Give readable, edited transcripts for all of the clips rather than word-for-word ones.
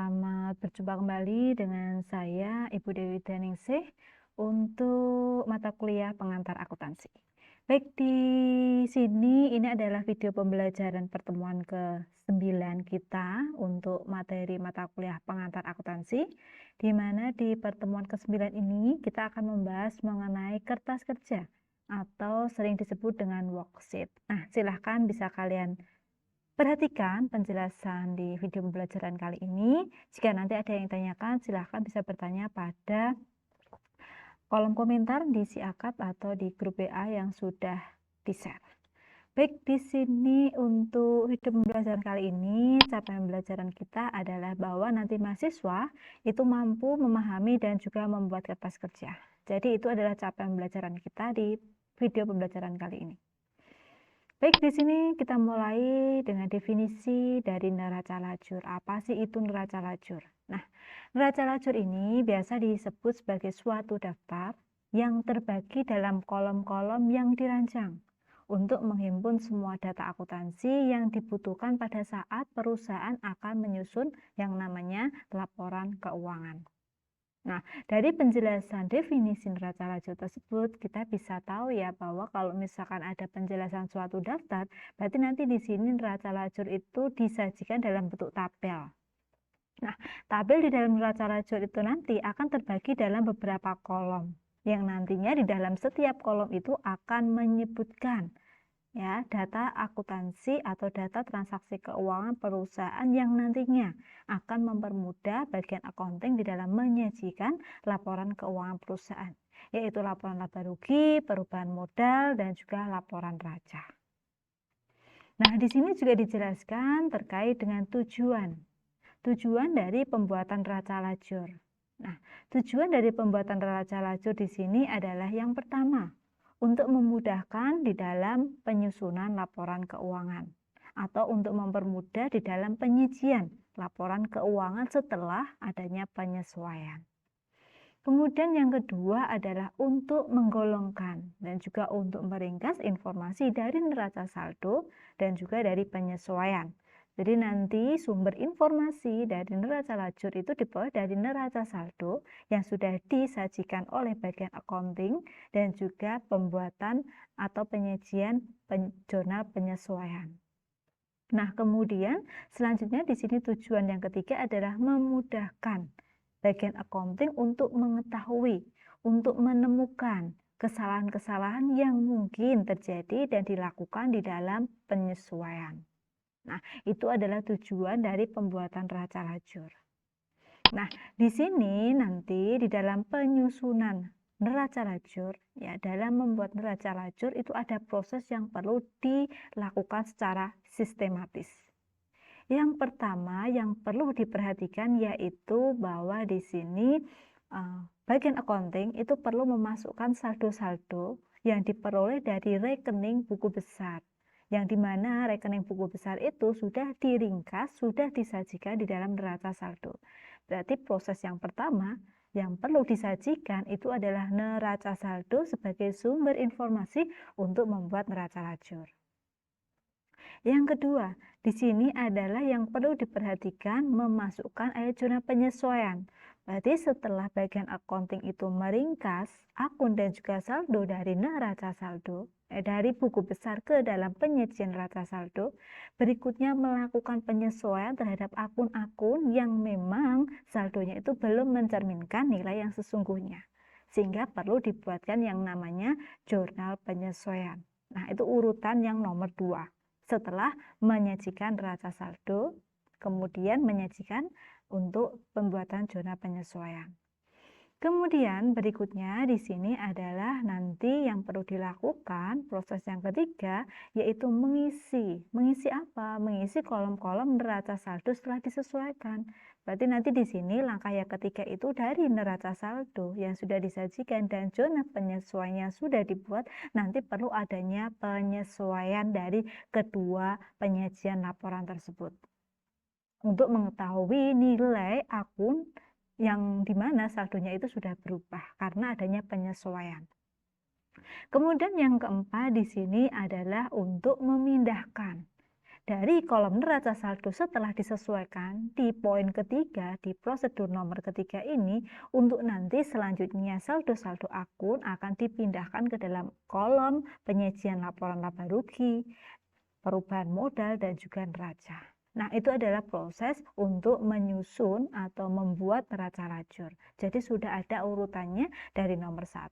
Selamat berjumpa kembali dengan saya, Ibu Dewi Daningsih, untuk mata kuliah pengantar akuntansi. Baik, di sini ini adalah video pembelajaran pertemuan ke-9 kita untuk materi mata kuliah pengantar akuntansi, di mana di pertemuan ke-9 ini kita akan membahas mengenai kertas kerja atau sering disebut dengan worksheet. Nah, silahkan bisa kalian perhatikan penjelasan di video pembelajaran kali ini. Jika nanti ada yang tanyakan, silahkan bisa bertanya pada kolom komentar di si akad atau di grup WA yang sudah di-share. Baik, di sini untuk video pembelajaran kali ini, capaian pembelajaran kita adalah bahwa nanti mahasiswa itu mampu memahami dan juga membuat kertas kerja. Jadi itu adalah capaian pembelajaran kita di video pembelajaran kali ini. Baik, di sini kita mulai dengan definisi dari neraca lajur. Apa sih itu neraca lajur? Nah, neraca lajur ini biasa disebut sebagai suatu daftar yang terbagi dalam kolom-kolom yang dirancang untuk menghimpun semua data akuntansi yang dibutuhkan pada saat perusahaan akan menyusun yang namanya laporan keuangan. Nah, dari penjelasan definisi neraca lajur tersebut, kita bisa tahu ya bahwa kalau misalkan ada penjelasan suatu daftar, berarti nanti di sini neraca lajur itu disajikan dalam bentuk tabel. Nah, tabel di dalam neraca lajur itu nanti akan terbagi dalam beberapa kolom, yang nantinya di dalam setiap kolom itu akan menyebutkan ya data akuntansi atau data transaksi keuangan perusahaan yang nantinya akan mempermudah bagian accounting di dalam menyajikan laporan keuangan perusahaan, yaitu laporan laba rugi, perubahan modal, dan juga laporan raja. Nah, di sini juga dijelaskan terkait dengan tujuan dari pembuatan neraca lajur. Nah, tujuan dari pembuatan neraca lajur di sini adalah yang pertama, untuk memudahkan di dalam penyusunan laporan keuangan atau untuk mempermudah di dalam penyajian laporan keuangan setelah adanya penyesuaian. Kemudian yang kedua adalah untuk menggolongkan dan juga untuk meringkas informasi dari neraca saldo dan juga dari penyesuaian. Jadi nanti sumber informasi dari neraca lajur itu diperoleh dari neraca saldo yang sudah disajikan oleh bagian accounting dan juga pembuatan atau penyajian jurnal penyesuaian. Nah, kemudian selanjutnya di sini tujuan yang ketiga adalah memudahkan bagian accounting untuk mengetahui, untuk menemukan kesalahan-kesalahan yang mungkin terjadi dan dilakukan di dalam penyesuaian. Nah, itu adalah tujuan dari pembuatan neraca lajur. Nah, di sini nanti di dalam penyusunan neraca lajur, ya dalam membuat neraca lajur itu ada proses yang perlu dilakukan secara sistematis. Yang pertama yang perlu diperhatikan yaitu bahwa di sini bagian accounting itu perlu memasukkan saldo-saldo yang diperoleh dari rekening buku besar, yang dimana rekening buku besar itu sudah diringkas, sudah disajikan di dalam neraca saldo. Berarti proses yang pertama yang perlu disajikan itu adalah neraca saldo sebagai sumber informasi untuk membuat neraca lajur. Yang kedua, di sini adalah yang perlu diperhatikan memasukkan ayat jurnal penyesuaian. Berarti setelah bagian accounting itu meringkas akun dan juga saldo dari neraca saldo, dari buku besar ke dalam penyajian neraca saldo, berikutnya melakukan penyesuaian terhadap akun-akun yang memang saldonya itu belum mencerminkan nilai yang sesungguhnya. Sehingga perlu dibuatkan yang namanya jurnal penyesuaian. Nah, itu urutan yang nomor 2. Setelah menyajikan neraca saldo, kemudian menyajikan untuk pembuatan zona penyesuaian. Kemudian berikutnya di sini adalah nanti yang perlu dilakukan proses yang ketiga yaitu mengisi. Mengisi apa? Mengisi kolom-kolom neraca saldo setelah disesuaikan. Berarti nanti di sini langkah yang ketiga itu dari neraca saldo yang sudah disajikan dan zona penyesuaiannya sudah dibuat, nanti perlu adanya penyesuaian dari kedua penyajian laporan tersebut untuk mengetahui nilai akun yang dimana saldonya itu sudah berubah karena adanya penyesuaian. Kemudian yang keempat di sini adalah untuk memindahkan Dari kolom neraca saldo setelah disesuaikan di poin ketiga, di prosedur nomor ketiga ini, untuk nanti selanjutnya saldo-saldo akun akan dipindahkan ke dalam kolom penyajian laporan laba rugi, perubahan modal, dan juga neraca. Nah, itu adalah proses untuk menyusun atau membuat neraca lajur. Jadi sudah ada urutannya dari nomor 1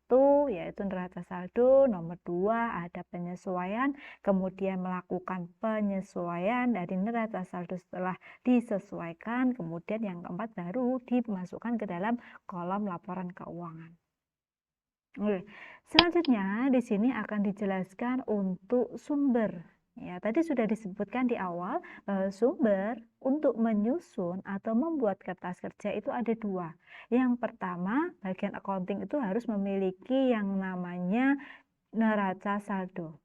yaitu neraca saldo, nomor 2 ada penyesuaian, kemudian melakukan penyesuaian dari neraca saldo setelah disesuaikan, kemudian yang keempat baru dimasukkan ke dalam kolom laporan keuangan. Oke, selanjutnya di sini akan dijelaskan untuk sumber. Ya, tadi sudah disebutkan di awal bahwa sumber untuk menyusun atau membuat kertas kerja itu ada dua. Yang pertama, bagian accounting itu harus memiliki yang namanya neraca saldo.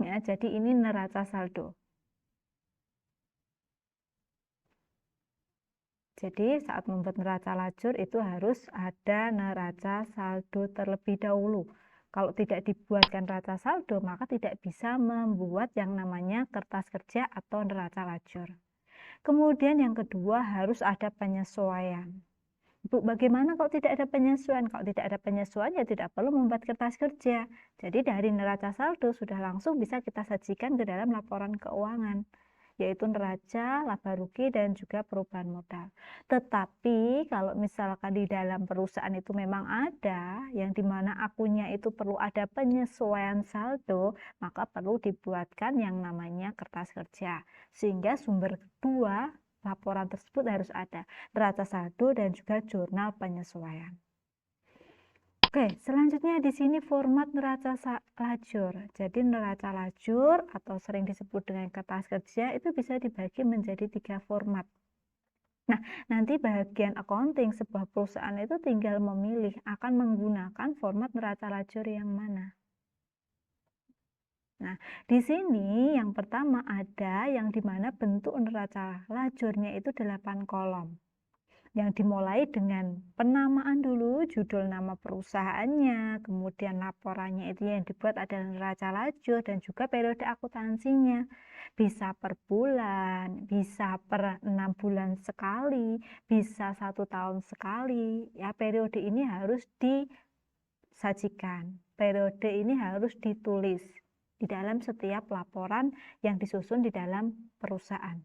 Ya, jadi ini neraca saldo. Jadi saat membuat neraca lajur itu harus ada neraca saldo terlebih dahulu. Kalau tidak dibuatkan neraca saldo, maka tidak bisa membuat yang namanya kertas kerja atau neraca lajur. Kemudian yang kedua harus ada penyesuaian. Bu, bagaimana kalau tidak ada penyesuaian? Kalau tidak ada penyesuaian ya tidak perlu membuat kertas kerja. Jadi dari neraca saldo sudah langsung bisa kita sajikan ke dalam laporan keuangan, yaitu neraca, laba rugi, dan juga perubahan modal. Tetapi kalau misalkan di dalam perusahaan itu memang ada yang dimana akunnya itu perlu ada penyesuaian saldo, maka perlu dibuatkan yang namanya kertas kerja. Sehingga sumber kedua laporan tersebut harus ada neraca saldo dan juga jurnal penyesuaian. Oke, selanjutnya di sini format neraca lajur. Jadi neraca lajur atau sering disebut dengan kertas kerja itu bisa dibagi menjadi 3 format. Nah, nanti bagian accounting sebuah perusahaan itu tinggal memilih akan menggunakan format neraca lajur yang mana. Nah, di sini yang pertama ada yang dimana bentuk neraca lajurnya itu 8 kolom. Yang dimulai dengan penamaan dulu, judul nama perusahaannya, kemudian laporannya itu yang dibuat adalah neraca lajur dan juga periode akuntansinya. Bisa per bulan, bisa per 6 bulan sekali, bisa 1 tahun sekali. Ya, periode ini harus disajikan. Periode ini harus ditulis di dalam setiap laporan yang disusun di dalam perusahaan.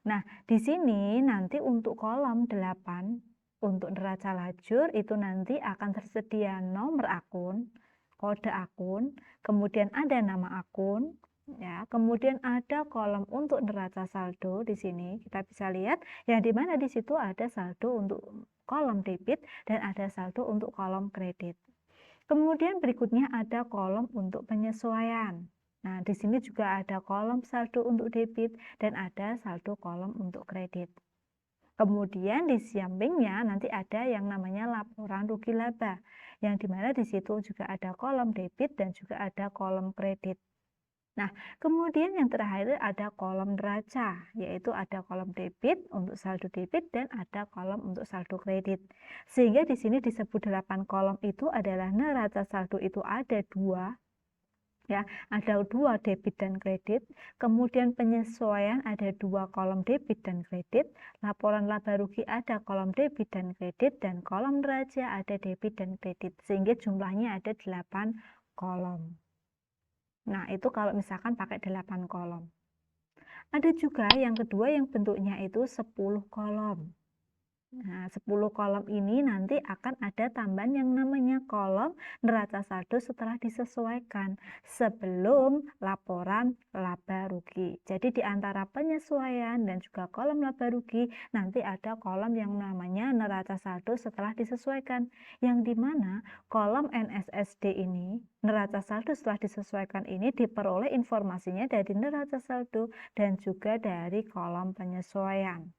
Nah, di sini nanti untuk kolom 8, untuk neraca lajur itu nanti akan tersedia nomor akun, kode akun, kemudian ada nama akun, ya, kemudian ada kolom untuk neraca saldo di sini. Kita bisa lihat yang dimana di situ ada saldo untuk kolom debit dan ada saldo untuk kolom kredit. Kemudian berikutnya ada kolom untuk penyesuaian. Nah, di sini juga ada kolom saldo untuk debit dan ada saldo kolom untuk kredit. Kemudian di sampingnya nanti ada yang namanya laporan rugi laba, yang dimana di situ juga ada kolom debit dan juga ada kolom kredit. Nah, kemudian yang terakhir ada kolom neraca, yaitu ada kolom debit untuk saldo debit dan ada kolom untuk saldo kredit. Sehingga di sini disebut 8 kolom itu adalah neraca saldo itu ada 2. Ya, ada 2 debit dan kredit, kemudian penyesuaian ada 2 kolom debit dan kredit, laporan laba rugi ada kolom debit dan kredit, dan kolom neraca ada debit dan kredit, sehingga jumlahnya ada 8 kolom. Nah, itu kalau misalkan pakai 8 kolom. Ada juga yang kedua yang bentuknya itu 10 kolom. Nah, 10 kolom ini nanti akan ada tambahan yang namanya kolom neraca saldo setelah disesuaikan sebelum laporan laba rugi. Jadi di antara penyesuaian dan juga kolom laba rugi nanti ada kolom yang namanya neraca saldo setelah disesuaikan, yang dimana kolom NSSD ini, neraca saldo setelah disesuaikan ini diperoleh informasinya dari neraca saldo dan juga dari kolom penyesuaian.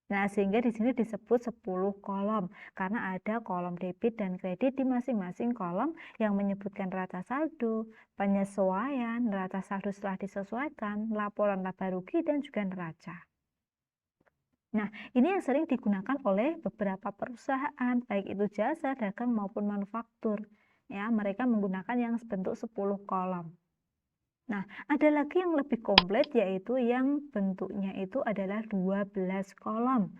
Nah, sehingga di sini disebut 10 kolom, karena ada kolom debit dan kredit di masing-masing kolom yang menyebutkan neraca saldo, penyesuaian, neraca saldo setelah disesuaikan, laporan laba rugi, dan juga neraca. Nah, ini yang sering digunakan oleh beberapa perusahaan, baik itu jasa, dagang, maupun manufaktur. Ya, mereka menggunakan yang bentuk 10 kolom. Nah, ada lagi yang lebih komplit, yaitu yang bentuknya itu adalah 12 kolom.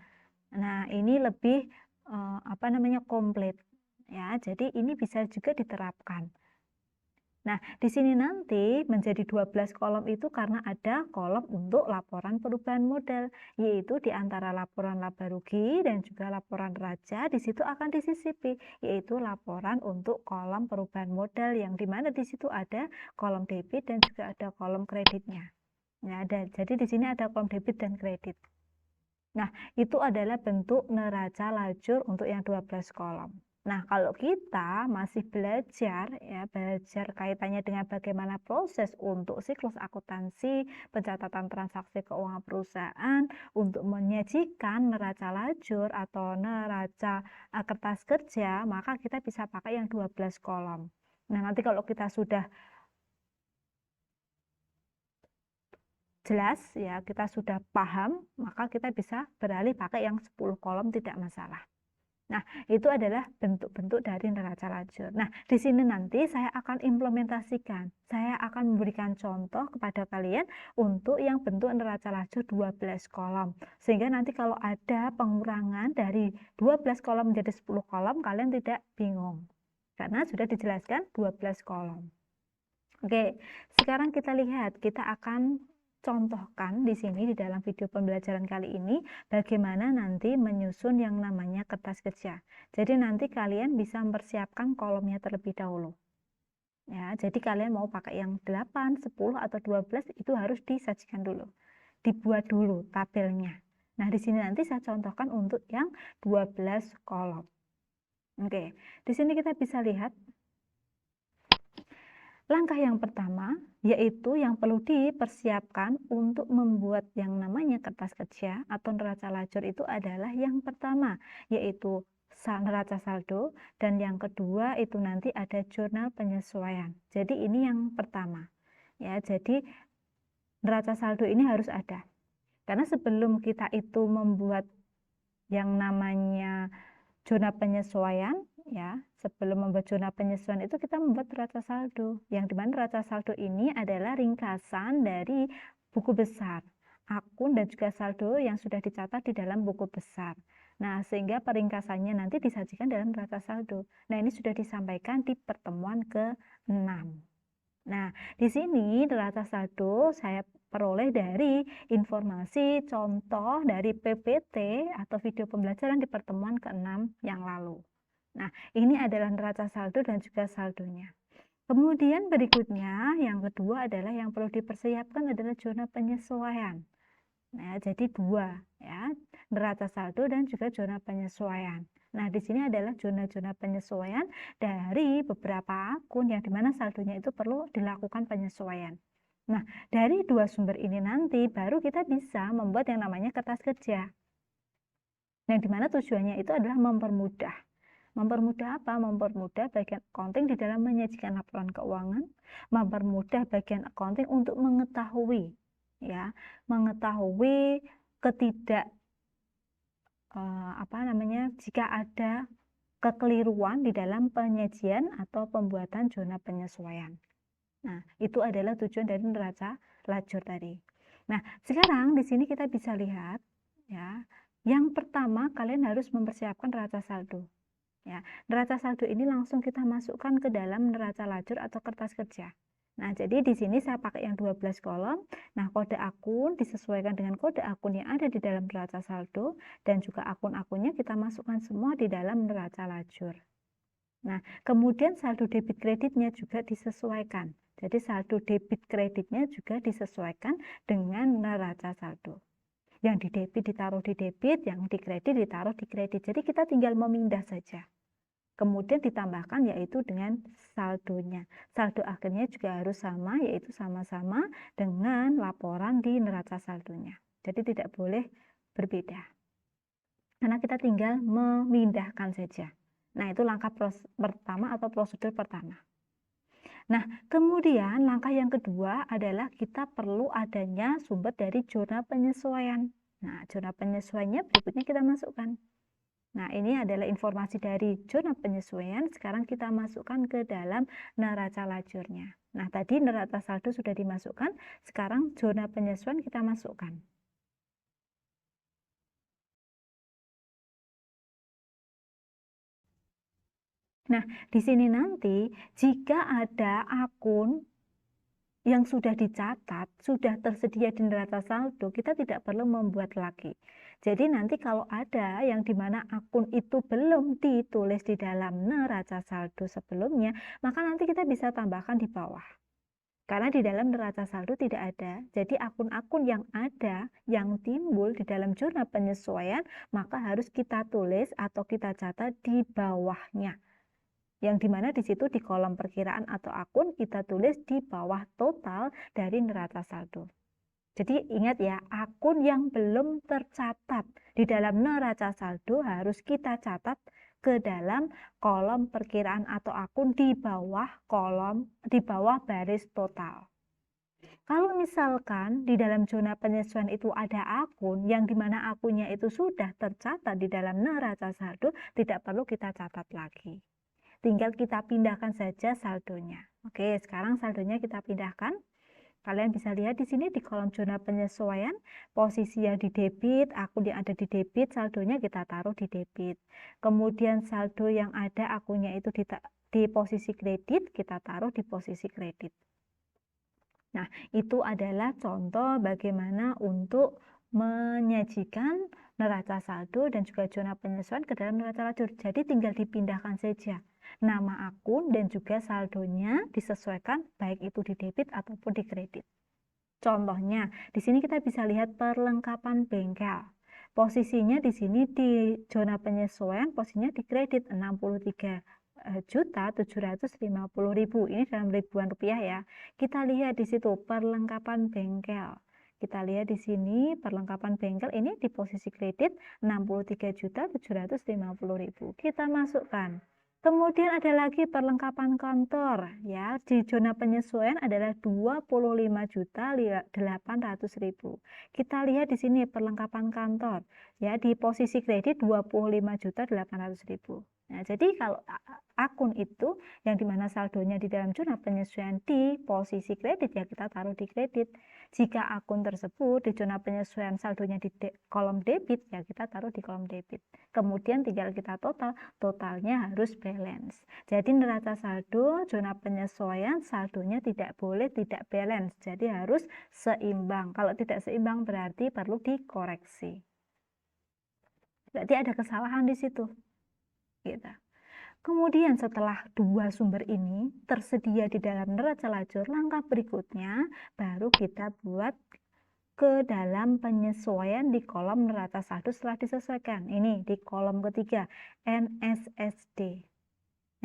Nah, ini lebih komplit ya. Jadi ini bisa juga diterapkan. Nah, di sini nanti menjadi 12 kolom itu karena ada kolom untuk laporan perubahan modal, yaitu di antara laporan laba rugi dan juga laporan neraca di situ akan disisipi, yaitu laporan untuk kolom perubahan modal yang dimana di situ ada kolom debit dan juga ada kolom kreditnya. Ya, jadi di sini ada kolom debit dan kredit. Nah, itu adalah bentuk neraca lajur untuk yang 12 kolom. Nah, kalau kita masih belajar kaitannya dengan bagaimana proses untuk siklus akuntansi, pencatatan transaksi keuangan perusahaan untuk menyajikan neraca lajur atau neraca kertas kerja, maka kita bisa pakai yang 12 kolom. Nah, nanti kalau kita sudah jelas ya, kita sudah paham, maka kita bisa beralih pakai yang 10 kolom, tidak masalah. Nah, itu adalah bentuk-bentuk dari neraca lajur. Nah, di sini nanti saya akan implementasikan. Saya akan memberikan contoh kepada kalian untuk yang bentuk neraca lajur 12 kolom. Sehingga nanti kalau ada pengurangan dari 12 kolom menjadi 10 kolom, kalian tidak bingung. Karena sudah dijelaskan 12 kolom. Oke, sekarang kita lihat, kita akan contohkan di sini di dalam video pembelajaran kali ini bagaimana nanti menyusun yang namanya kertas kerja. Jadi nanti kalian bisa mempersiapkan kolomnya terlebih dahulu. Ya, jadi kalian mau pakai yang 8, 10 atau 12 itu harus disajikan dulu. Dibuat dulu tabelnya. Nah, di sini nanti saya contohkan untuk yang 12 kolom. Oke, di sini kita bisa lihat langkah yang pertama, yaitu yang perlu dipersiapkan untuk membuat yang namanya kertas kerja atau neraca lajur itu adalah yang pertama, yaitu neraca saldo, dan yang kedua itu nanti ada jurnal penyesuaian. Jadi ini yang pertama. Ya, jadi neraca saldo ini harus ada. Karena sebelum kita itu membuat yang namanya jurnal penyesuaian, ya, sebelum membuat jurnal penyesuaian itu kita membuat neraca saldo, yang dimana neraca saldo ini adalah ringkasan dari buku besar, akun dan juga saldo yang sudah dicatat di dalam buku besar. Nah, sehingga peringkasannya nanti disajikan dalam neraca saldo. Nah, ini sudah disampaikan di pertemuan ke-6. Nah, di sini neraca saldo saya peroleh dari informasi contoh dari PPT atau video pembelajaran di pertemuan ke-6 yang lalu. Nah, ini adalah neraca saldo dan juga saldonya. Kemudian berikutnya, yang kedua adalah yang perlu dipersiapkan adalah zona penyesuaian. Nah, jadi dua ya, neraca saldo dan juga zona penyesuaian. Nah, di sini adalah zona-zona penyesuaian dari beberapa akun yang dimana saldonya itu perlu dilakukan penyesuaian. Nah, dari dua sumber ini nanti baru kita bisa membuat yang namanya kertas kerja. Yang dimana tujuannya itu adalah mempermudah. Mempermudah apa? Mempermudah bagian accounting di dalam menyajikan laporan keuangan, mempermudah bagian accounting untuk mengetahui jika ada kekeliruan di dalam penyajian atau pembuatan zona penyesuaian. Nah, itu adalah tujuan dari neraca lajur tadi. Nah, sekarang di sini kita bisa lihat ya, yang pertama kalian harus mempersiapkan neraca saldo. Ya, neraca saldo ini langsung kita masukkan ke dalam neraca lajur atau kertas kerja. Nah, jadi di sini saya pakai yang 12 kolom. Nah, kode akun disesuaikan dengan kode akun yang ada di dalam neraca saldo dan juga akun-akunnya kita masukkan semua di dalam neraca lajur. Nah, kemudian saldo debit kreditnya juga disesuaikan. Jadi saldo debit kreditnya juga disesuaikan dengan neraca saldo. Yang di debit ditaruh di debit, yang di kredit ditaruh di kredit. Jadi kita tinggal memindah saja. Kemudian ditambahkan yaitu dengan saldonya. Saldo akhirnya juga harus sama, yaitu sama-sama dengan laporan di neraca saldonya. Jadi tidak boleh berbeda. Karena kita tinggal memindahkan saja. Nah, itu langkah pertama atau prosedur pertama. Nah, kemudian langkah yang kedua adalah kita perlu adanya sumber dari zona penyesuaian. Nah, zona penyesuaiannya berikutnya kita masukkan. Nah, ini adalah informasi dari zona penyesuaian. Sekarang kita masukkan ke dalam neraca lajurnya. Nah, tadi neraca saldo sudah dimasukkan, sekarang zona penyesuaian kita masukkan. Nah, di sini nanti jika ada akun yang sudah dicatat, sudah tersedia di neraca saldo, kita tidak perlu membuat lagi. Jadi nanti kalau ada yang dimana akun itu belum ditulis di dalam neraca saldo sebelumnya, maka nanti kita bisa tambahkan di bawah. Karena di dalam neraca saldo tidak ada, jadi akun-akun yang ada, yang timbul di dalam zona penyesuaian, maka harus kita tulis atau kita catat di bawahnya. Yang dimana di situ di kolom perkiraan atau akun kita tulis di bawah total dari neraca saldo. Jadi ingat ya, akun yang belum tercatat di dalam neraca saldo harus kita catat ke dalam kolom perkiraan atau akun di bawah baris total. Kalau misalkan di dalam zona penyesuaian itu ada akun yang dimana akunnya itu sudah tercatat di dalam neraca saldo, tidak perlu kita catat lagi. Tinggal kita pindahkan saja saldonya. Oke, sekarang saldonya kita pindahkan. Kalian bisa lihat di sini di kolom zona penyesuaian, posisi yang di debit, akun yang ada di debit, saldonya kita taruh di debit. Kemudian saldo yang ada akunnya itu di posisi kredit, kita taruh di posisi kredit. Nah, itu adalah contoh bagaimana untuk menyajikan neraca saldo dan juga zona penyesuaian ke dalam neraca lajur. Jadi tinggal dipindahkan saja nama akun dan juga saldonya disesuaikan baik itu di debit ataupun di kredit. Contohnya, di sini kita bisa lihat perlengkapan bengkel. Posisinya di sini di zona penyesuaian, posisinya di kredit 63.750.000. Ini dalam ribuan rupiah ya. Kita lihat di situ perlengkapan bengkel. Kita lihat di sini perlengkapan bengkel ini di posisi kredit 63.750.000. Kita masukkan. Kemudian ada lagi perlengkapan kantor ya. Di zona penyesuaian adalah 25.800.000. Kita lihat di sini perlengkapan kantor ya, di posisi kredit 25.800.000. Nah, jadi kalau akun itu yang dimana saldonya di dalam zona penyesuaian di posisi kredit ya kita taruh di kredit. Jika akun tersebut di zona penyesuaian saldonya di kolom debit ya kita taruh di kolom debit. Kemudian tinggal kita totalnya harus balance. Jadi neraca saldo zona penyesuaian saldonya tidak boleh tidak balance. Jadi harus seimbang. Kalau tidak seimbang berarti perlu dikoreksi. Berarti ada kesalahan di situ. Gitu. Kemudian setelah dua sumber ini tersedia di dalam neraca lajur, langkah berikutnya baru kita buat ke dalam penyesuaian di kolom neraca saldo setelah disesuaikan. Ini di kolom ketiga, NSSD.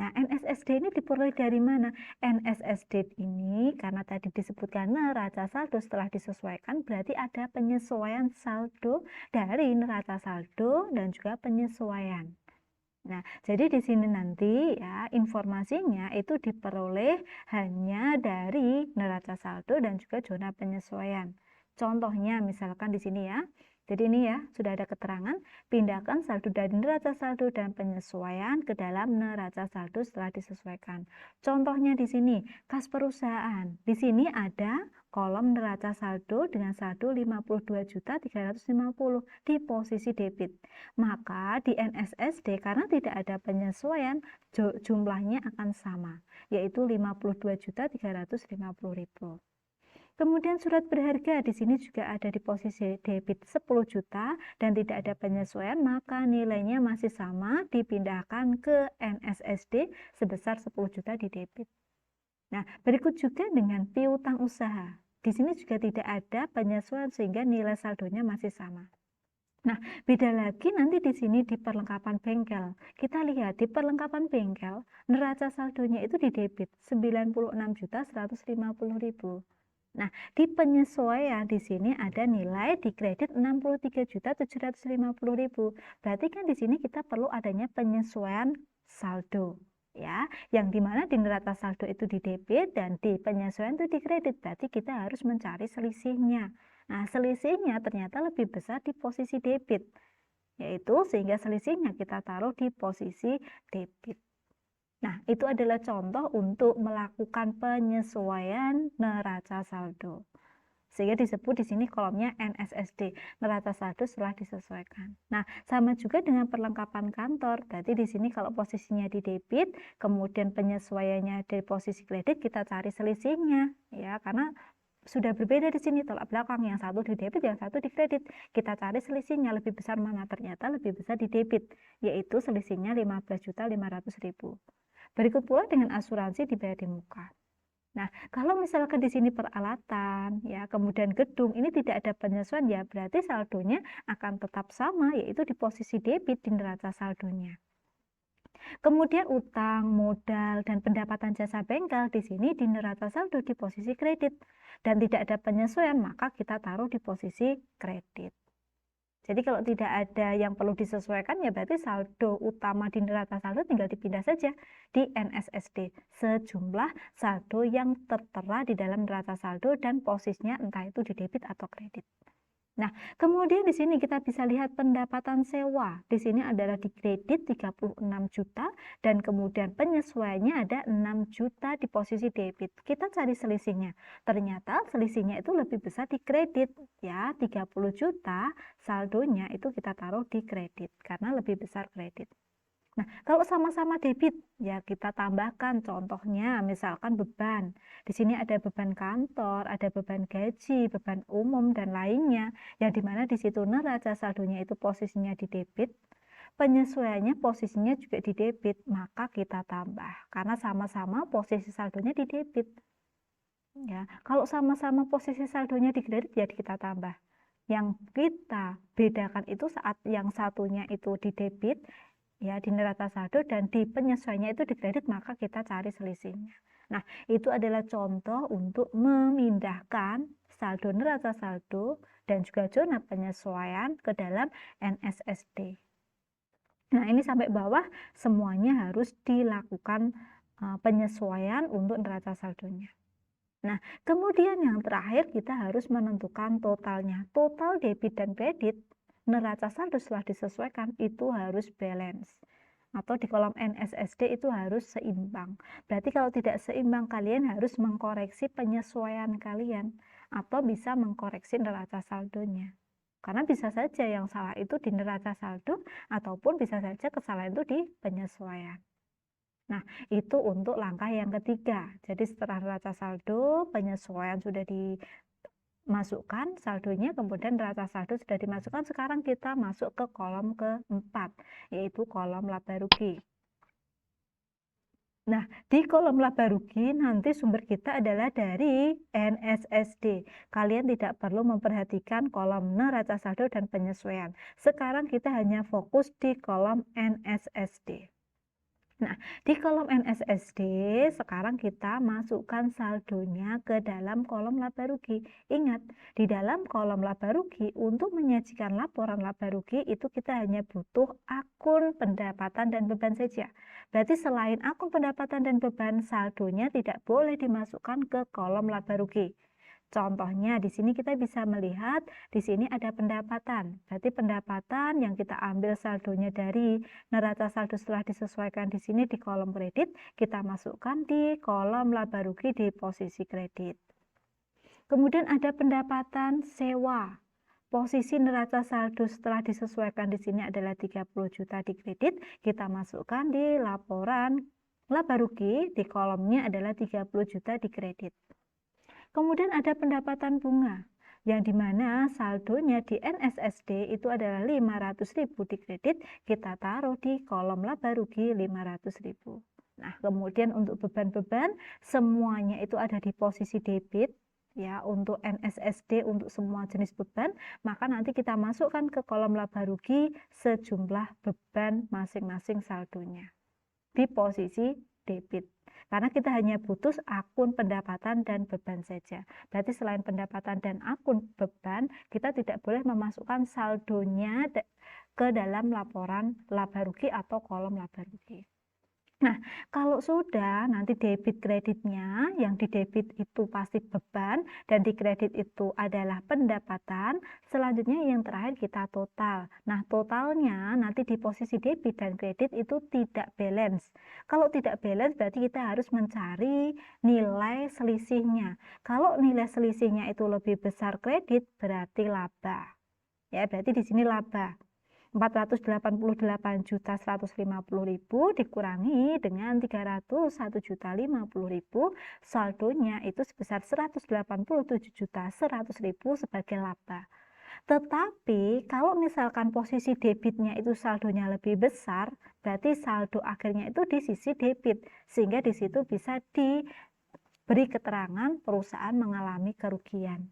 Nah, NSSD ini diperoleh dari mana? NSSD ini karena tadi disebutkan neraca saldo setelah disesuaikan, berarti ada penyesuaian saldo dari neraca saldo dan juga penyesuaian. Nah, jadi di sini nanti ya informasinya itu diperoleh hanya dari neraca saldo dan juga zona penyesuaian. Contohnya misalkan di sini ya. Jadi ini ya sudah ada keterangan, pindahkan saldo dari neraca saldo dan penyesuaian ke dalam neraca saldo setelah disesuaikan. Contohnya di sini kas perusahaan. Di sini ada kolom neraca saldo dengan saldo 52.350 di posisi debit. Maka di NSSD karena tidak ada penyesuaian jumlahnya akan sama, yaitu 52.350.000. Kemudian surat berharga di sini juga ada di posisi debit 10 juta dan tidak ada penyesuaian, maka nilainya masih sama dipindahkan ke NSSD sebesar 10 juta di debit. Nah, berikut juga dengan piutang usaha. Di sini juga tidak ada penyesuaian sehingga nilai saldonya masih sama. Nah, beda lagi nanti di sini di perlengkapan bengkel. Kita lihat di perlengkapan bengkel, neraca saldonya itu di debit 96.150.000. Nah, di penyesuaian di sini ada nilai di kredit 63.750.000. Berarti kan di sini kita perlu adanya penyesuaian saldo. Ya, yang dimana di neraca saldo itu di debit dan di penyesuaian itu di kredit. Berarti kita harus mencari selisihnya. Nah, selisihnya ternyata lebih besar di posisi debit. yaitu sehingga selisihnya kita taruh di posisi debit. Nah, itu adalah contoh untuk melakukan penyesuaian neraca saldo. Sehingga disebut di sini kolomnya NSSD, neraca saldo setelah disesuaikan. Nah, sama juga dengan perlengkapan kantor. Berarti di sini kalau posisinya di debit, kemudian penyesuaiannya dari posisi kredit, kita cari selisihnya, ya, karena sudah berbeda di sini tolak belakang, yang satu di debit, yang satu di kredit. Kita cari selisihnya lebih besar mana, ternyata lebih besar di debit, yaitu selisihnya 15.500.000. Berikut pula dengan asuransi dibayar di muka. Nah, kalau misalkan di sini peralatan, ya, kemudian gedung, ini tidak ada penyesuaian, ya berarti saldonya akan tetap sama, yaitu di posisi debit di neraca saldonya. Kemudian utang, modal, dan pendapatan jasa bengkel di sini di neraca saldo di posisi kredit. Dan tidak ada penyesuaian, maka kita taruh di posisi kredit. Jadi kalau tidak ada yang perlu disesuaikan, ya berarti saldo utama di neraca saldo tinggal dipindah saja di NSSD. Sejumlah saldo yang tertera di dalam neraca saldo dan posisinya entah itu di debit atau kredit. Nah, kemudian di sini kita bisa lihat pendapatan sewa. Di sini adalah di kredit 36 juta dan kemudian penyesuaiannya ada 6 juta di posisi debit. Kita cari selisihnya. Ternyata selisihnya itu lebih besar di kredit, ya, 30 juta saldonya itu kita taruh di kredit karena lebih besar kredit. Nah, kalau sama-sama debit, ya kita tambahkan contohnya misalkan beban. Di sini ada beban kantor, ada beban gaji, beban umum, dan lainnya. Yang dimana di situ neraca saldonya itu posisinya di debit, penyesuaiannya posisinya juga di debit, maka kita tambah. Karena sama-sama posisi saldonya di debit. Ya, kalau sama-sama posisi saldonya di kredit, ya kita tambah. Yang kita bedakan itu saat yang satunya itu di debit, ya di neraca saldo, dan di penyesuaiannya itu di kredit, maka kita cari selisihnya. Nah, itu adalah contoh untuk memindahkan saldo neraca saldo dan juga zona penyesuaian ke dalam NSSD. Nah, ini sampai bawah semuanya harus dilakukan penyesuaian untuk neraca saldonya. Nah, kemudian yang terakhir kita harus menentukan totalnya. Total debit dan kredit neraca saldo setelah disesuaikan itu harus balance, atau di kolom NSSD itu harus seimbang. Berarti kalau tidak seimbang, kalian harus mengkoreksi penyesuaian kalian atau bisa mengkoreksi neraca saldonya. Karena bisa saja yang salah itu di neraca saldo ataupun bisa saja kesalahan itu di penyesuaian. Nah, itu untuk langkah yang ketiga. Jadi setelah neraca saldo, penyesuaian sudah dimasukkan saldonya, kemudian neraca saldo sudah dimasukkan, sekarang kita masuk ke kolom keempat, yaitu kolom laba rugi. Nah, di kolom laba rugi nanti sumber kita adalah dari NSSD. Kalian tidak perlu memperhatikan kolom neraca saldo dan penyesuaian. Sekarang kita hanya fokus di kolom NSSD. Nah, di kolom NSSD sekarang kita masukkan saldonya ke dalam kolom laba rugi. Ingat, di dalam kolom laba rugi untuk menyajikan laporan laba rugi itu kita hanya butuh akun pendapatan dan beban saja. Berarti selain akun pendapatan dan beban, saldonya tidak boleh dimasukkan ke kolom laba rugi. Contohnya di sini kita bisa melihat di sini ada pendapatan. Berarti pendapatan yang kita ambil saldonya dari neraca saldo setelah disesuaikan di sini di kolom kredit, kita masukkan di kolom laba rugi di posisi kredit. Kemudian ada pendapatan sewa. Posisi neraca saldo setelah disesuaikan di sini adalah 30 juta di kredit, kita masukkan di laporan laba rugi, di kolomnya adalah 30 juta di kredit. Kemudian ada pendapatan bunga, yang dimana saldonya di NSSD itu adalah 500.000 di kredit, kita taruh di kolom laba rugi 500.000. Nah, kemudian untuk beban-beban, semuanya itu ada di posisi debit, ya, untuk NSSD, untuk semua jenis beban, maka nanti kita masukkan ke kolom laba rugi sejumlah beban masing-masing saldonya di posisi debit. Karena kita hanya butuh akun pendapatan dan beban saja. Berarti selain pendapatan dan akun beban, kita tidak boleh memasukkan saldonya ke dalam laporan laba rugi atau kolom laba rugi. Nah, kalau sudah nanti debit kreditnya, yang di debit itu pasti beban dan di kredit itu adalah pendapatan, selanjutnya yang terakhir kita total. Nah, totalnya nanti di posisi debit dan kredit itu tidak balance. Kalau tidak balance berarti kita harus mencari nilai selisihnya. Kalau nilai selisihnya itu lebih besar kredit berarti laba. Ya, berarti di sini laba. 488.150.000 dikurangi dengan 301.050.000, saldonya itu sebesar 187.100.000 sebagai laba. Tetapi kalau misalkan posisi debitnya itu saldonya lebih besar, berarti saldo akhirnya itu di sisi debit, sehingga di situ bisa diberi keterangan perusahaan mengalami kerugian.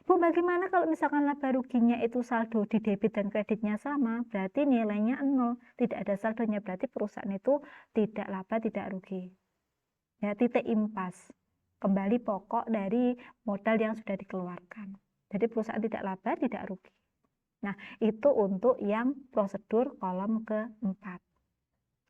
Bu, bagaimana kalau misalkan laba ruginya itu saldo di debit dan kreditnya sama, berarti nilainya 0, tidak ada saldonya, berarti perusahaan itu tidak laba, tidak rugi. Ya, titik impas. Kembali pokok dari modal yang sudah dikeluarkan. Jadi perusahaan tidak laba, tidak rugi. Nah, itu untuk yang prosedur kolom keempat.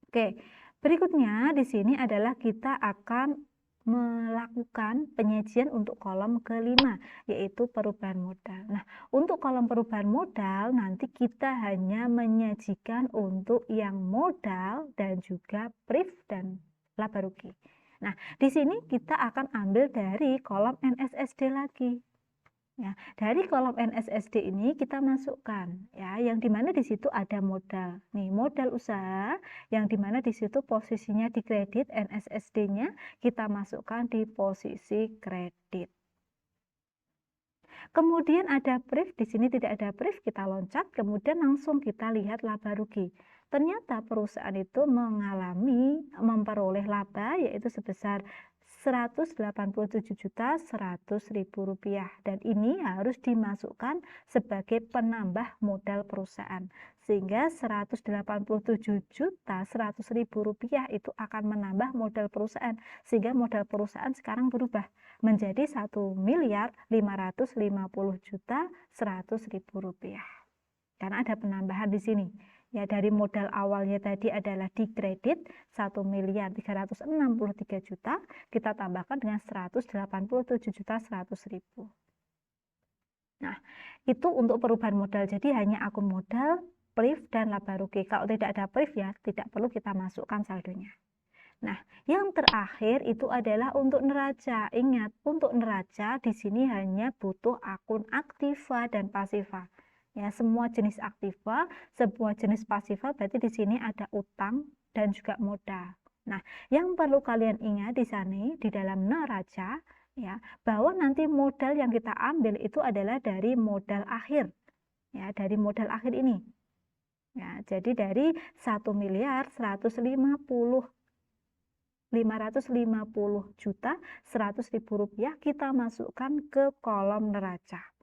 Oke, berikutnya di sini adalah kita akan melakukan penyajian untuk kolom kelima, yaitu perubahan modal. Nah, untuk kolom perubahan modal, nanti kita hanya menyajikan untuk yang modal dan juga prif dan laba rugi. Nah, di sini kita akan ambil dari kolom NSSD lagi. Ya, dari kolom NSSD ini kita masukkan ya, yang dimana di situ ada modal. Nih, modal usaha yang dimana di situ posisinya di kredit, NSSD-nya kita masukkan di posisi kredit. Kemudian ada prif, di sini tidak ada prif, kita loncat, kemudian langsung kita lihat laba rugi. Ternyata perusahaan itu memperoleh laba yaitu sebesar Rp187.100.000 dan ini harus dimasukkan sebagai penambah modal perusahaan sehingga Rp187.100.000 itu akan menambah modal perusahaan sehingga modal perusahaan sekarang berubah menjadi Rp1.550.100.000 karena ada penambahan di sini. Ya, dari modal awalnya tadi adalah di kredit 1.363.000.000, kita tambahkan dengan 187.100.000. Nah, itu untuk perubahan modal. Jadi hanya akun modal, prif dan laba rugi. Kalau tidak ada prif ya tidak perlu kita masukkan saldonya. Nah, yang terakhir itu adalah untuk neraca. Ingat, untuk neraca di sini hanya butuh akun aktiva dan pasiva. Ya, semua jenis aktiva, semua jenis pasiva berarti di sini ada utang dan juga modal. Nah, yang perlu kalian ingat di sini di dalam neraca ya, bahwa nanti modal yang kita ambil itu adalah dari modal akhir. Ya, dari modal akhir ini. Ya, jadi dari 1.550.100.000 kita masukkan ke kolom neraca.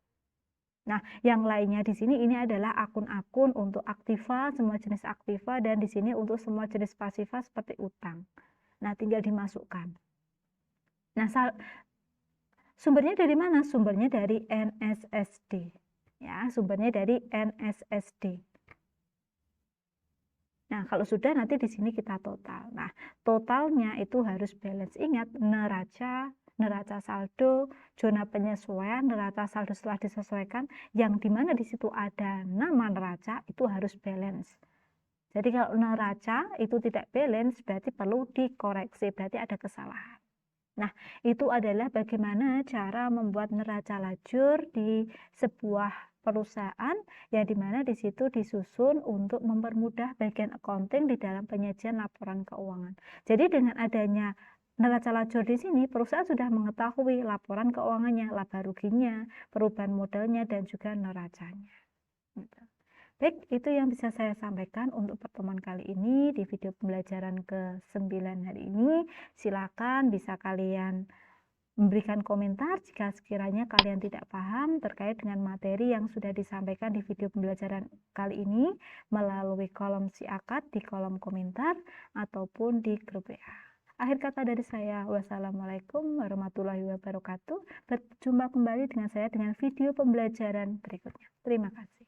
Nah, yang lainnya di sini ini adalah akun-akun untuk aktiva, semua jenis aktiva, dan di sini untuk semua jenis pasiva seperti utang. Nah, tinggal dimasukkan. Nah, sumbernya dari mana? Sumbernya dari NSSD. Ya, sumbernya dari NSSD. Nah, kalau sudah nanti di sini kita total. Nah, totalnya itu harus balance. Ingat, neraca saldo, zona penyesuaian, neraca saldo setelah disesuaikan, yang dimana di situ ada nama neraca, itu harus balance. Jadi kalau neraca itu tidak balance, berarti perlu dikoreksi, berarti ada kesalahan. Nah, itu adalah bagaimana cara membuat neraca lajur di sebuah perusahaan yang dimana di situ disusun untuk mempermudah bagian accounting di dalam penyajian laporan keuangan. Jadi dengan adanya neraca lajur di sini, perusahaan sudah mengetahui laporan keuangannya, laba ruginya, perubahan modalnya, dan juga neracanya. Gitu. Baik, itu yang bisa saya sampaikan untuk pertemuan kali ini di video pembelajaran ke-9 hari ini. Silakan bisa kalian memberikan komentar jika sekiranya kalian tidak paham terkait dengan materi yang sudah disampaikan di video pembelajaran kali ini melalui kolom siakat di kolom komentar ataupun di grup WA. Akhir kata dari saya, wassalamualaikum warahmatullahi wabarakatuh. Berjumpa kembali dengan saya dengan video pembelajaran berikutnya. Terima kasih.